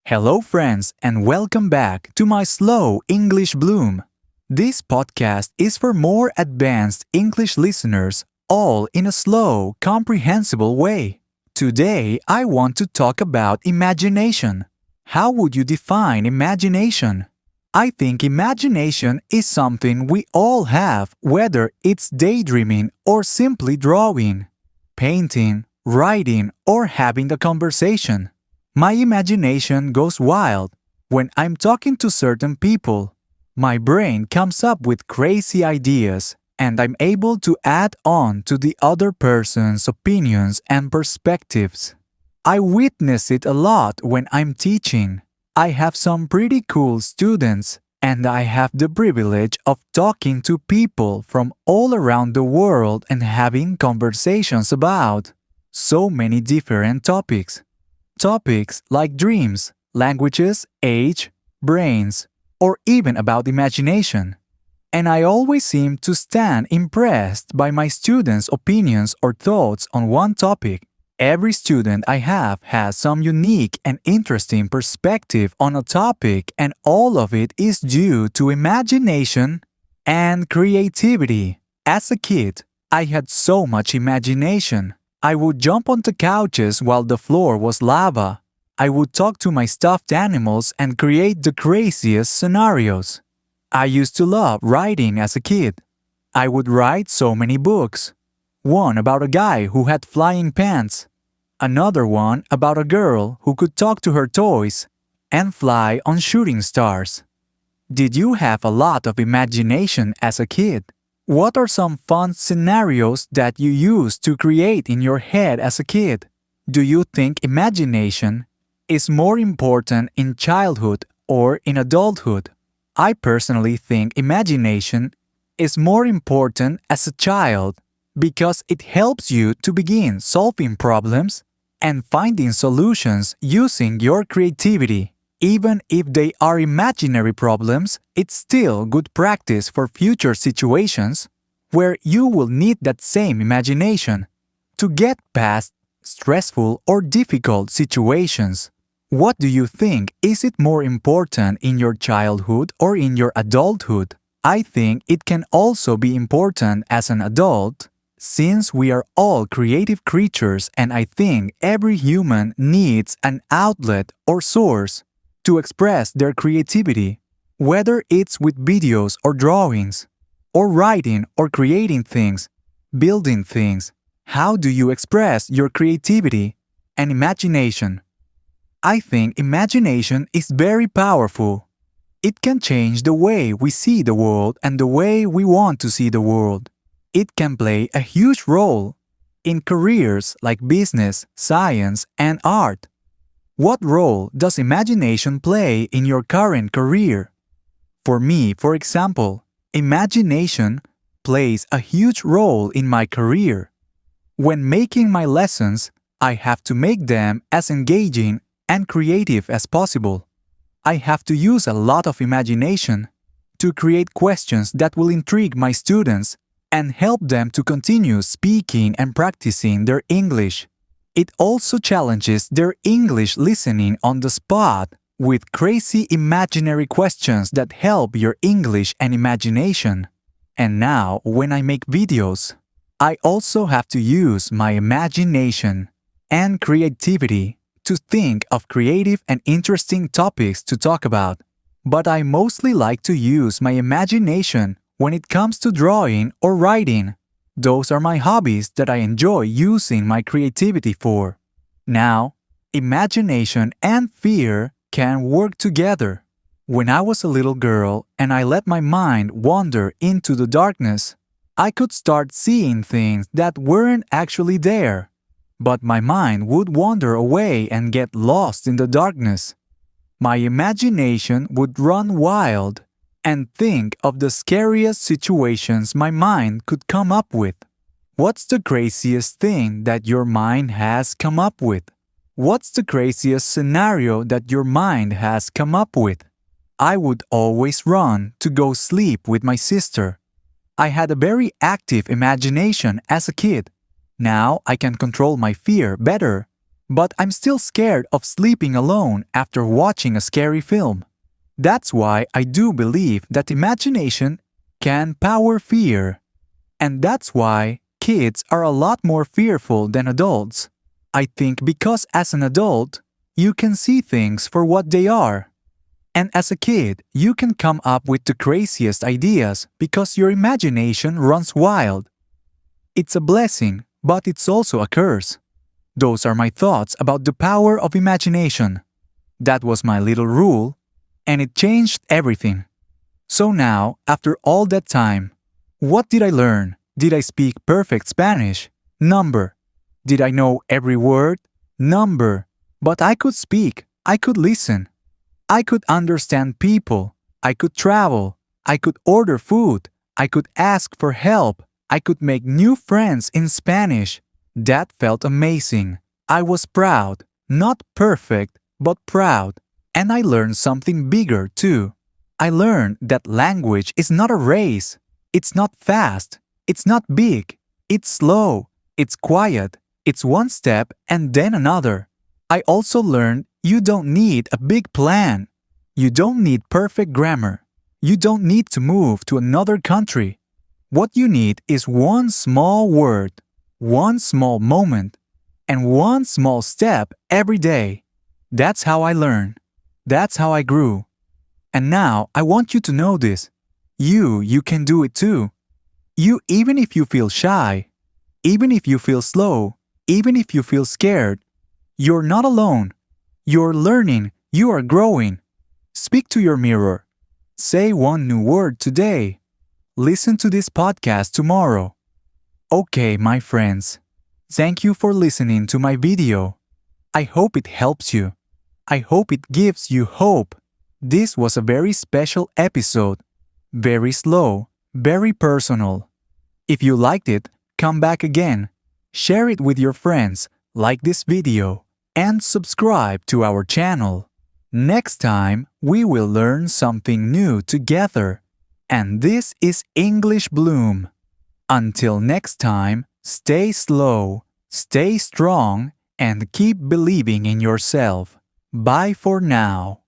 Hello, friends, and welcome back to my Slow English Bloom. This podcast is for more advanced English listeners, all in a slow, comprehensible way. Today, I want to talk about imagination. How would you define imagination? I think imagination is something we all have, whether it's daydreaming or simply drawing, painting, writing, or having a conversation. My imagination goes wild when I'm talking to certain people. My brain comes up with crazy ideas, and I'm able to add on to the other person's opinions and perspectives. I witness it a lot when I'm teaching. I have some pretty cool students, and I have the privilege of talking to people from all around the world and having conversations about so many different topics. Topics like dreams, languages, age, brains, or even about imagination. And I always seem to stand impressed by my students' opinions or thoughts on one topic. Every student I have has some unique and interesting perspective on a topic, and all of it is due to imagination and creativity. As a kid, I had so much imagination. I would jump onto couches while the floor was lava. I would talk to my stuffed animals and create the craziest scenarios. I used to love writing as a kid. I would write so many books. One about a guy who had flying pants. Another one about a girl who could talk to her toys and fly on shooting stars. Did you have a lot of imagination as a kid? What are some fun scenarios that you used to create in your head as a kid? Do you think imagination is more important in childhood or in adulthood? I personally think imagination is more important as a child because it helps you to begin solving problems and finding solutions using your creativity. Even if they are imaginary problems, it's still good practice for future situations where you will need that same imagination to get past stressful or difficult situations. What do you think? Is it more important in your childhood or in your adulthood? I think it can also be important as an adult, since we are all creative creatures, and I think every human needs an outlet or source to express their creativity, whether it's with videos or drawings, or writing or creating things, building things. How do you express your creativity and imagination? I think imagination is very powerful. It can change the way we see the world and the way we want to see the world. It can play a huge role in careers like business, science, and art. What role does imagination play in your current career? For me, for example, imagination plays a huge role in my career. When making my lessons, I have to make them as engaging and creative as possible. I have to use a lot of imagination to create questions that will intrigue my students and help them to continue speaking and practicing their English. It also challenges their English listening on the spot with crazy imaginary questions that help your English and imagination. And now, when I make videos, I also have to use my imagination and creativity to think of creative and interesting topics to talk about. But I mostly like to use my imagination when it comes to drawing or writing. Those are my hobbies that I enjoy using my creativity for. Now, imagination and fear can work together. When I was a little girl and I let my mind wander into the darkness, I could start seeing things that weren't actually there. But my mind would wander away and get lost in the darkness. My imagination would run wild and think of the scariest situations my mind could come up with. What's the craziest thing that your mind has come up with? What's the craziest scenario that your mind has come up with? I would always run to go sleep with my sister. I had a very active imagination as a kid. Now I can control my fear better But I'm still scared of sleeping alone after watching a scary film. That's why I do believe that imagination can power fear. And that's why kids are a lot more fearful than adults. I think because as an adult, you can see things for what they are. And as a kid, you can come up with the craziest ideas because your imagination runs wild. It's a blessing, but it's also a curse. Those are my thoughts about the power of imagination. That was my little rule, and it changed everything. So now, after all that time, what did I learn? Did I speak perfect Spanish? Number. Did I know every word? Number. But I could speak. I could listen. I could understand people. I could travel. I could order food. I could ask for help. I could make new friends in Spanish. That felt amazing. I was proud. Not perfect, but proud. And I learned something bigger too. I learned that language is not a race. It's not fast. It's not big. It's slow. It's quiet. It's one step and then another. I also learned you don't need a big plan. You don't need perfect grammar. You don't need to move to another country. What you need is one small word, one small moment, and one small step every day. That's how I learned. That's how I grew. And now I want you to know this. You can do it too. You, even if you feel shy, even if you feel slow, even if you feel scared, you're not alone. You're learning. You are growing. Speak to your mirror. Say one new word today. Listen to this podcast tomorrow. Okay, my friends. Thank you for listening to my video. I hope it helps you. I hope it gives you hope. This was a very special episode. Very slow, very personal. If you liked it, come back again. Share it with your friends, like this video, and subscribe to our channel. Next time, we will learn something new together. And this is English Bloom. Until next time, stay slow, stay strong, and keep believing in yourself. Bye for now.